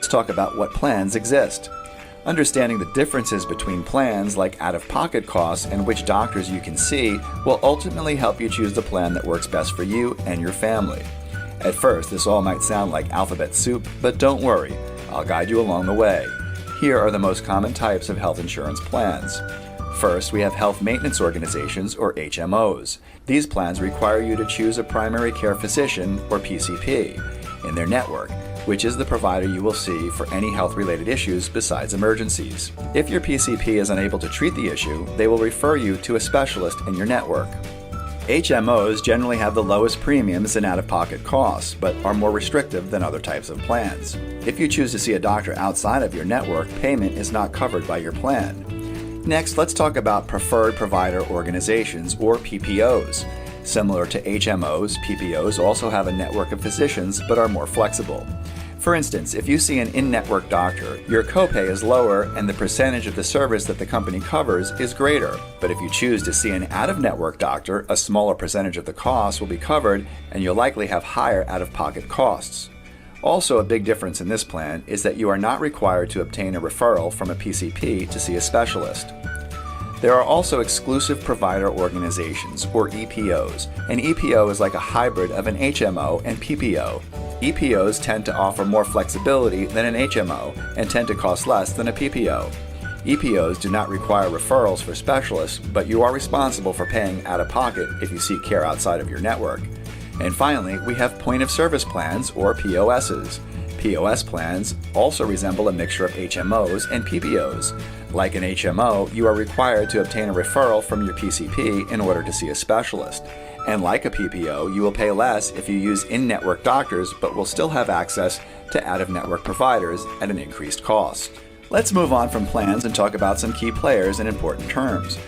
let's talk about what plans exist. Understanding the differences between plans like out-of-pocket costs and which doctors you can see will ultimately help you choose the plan that works best for you and your family. At first, this all might sound like alphabet soup, but don't worry, I'll guide you along the way. Here are the most common types of health insurance plans. First, we have health maintenance organizations, or HMOs. These plans require you to choose a primary care physician, or PCP, in their network, which is the provider you will see for any health-related issues besides emergencies. If your PCP is unable to treat the issue, they will refer you to a specialist in your network. HMOs generally have the lowest premiums and out-of-pocket costs, but are more restrictive than other types of plans. If you choose to see a doctor outside of your network, payment is not covered by your plan. Next, let's talk about preferred provider organizations, or PPOs. Similar to HMOs, PPOs also have a network of physicians but are more flexible. For instance, if you see an in-network doctor, your copay is lower and the percentage of the service that the company covers is greater. But if you choose to see an out-of-network doctor, a smaller percentage of the costs will be covered and you'll likely have higher out-of-pocket costs. Also, a big difference in this plan is that you are not required to obtain a referral from a PCP to see a specialist. There are also exclusive provider organizations, or EPOs. An EPO is like a hybrid of an HMO and PPO. EPOs tend to offer more flexibility than an HMO and tend to cost less than a PPO. EPOs do not require referrals for specialists, but you are responsible for paying out of pocket if you seek care outside of your network. And finally, we have point-of-service plans, or POSs. POS plans also resemble a mixture of HMOs and PPOs. Like an HMO, you are required to obtain a referral from your PCP in order to see a specialist. And like a PPO, you will pay less if you use in-network doctors, but will still have access to out-of-network providers at an increased cost. Let's move on from plans and talk about some key players and important terms.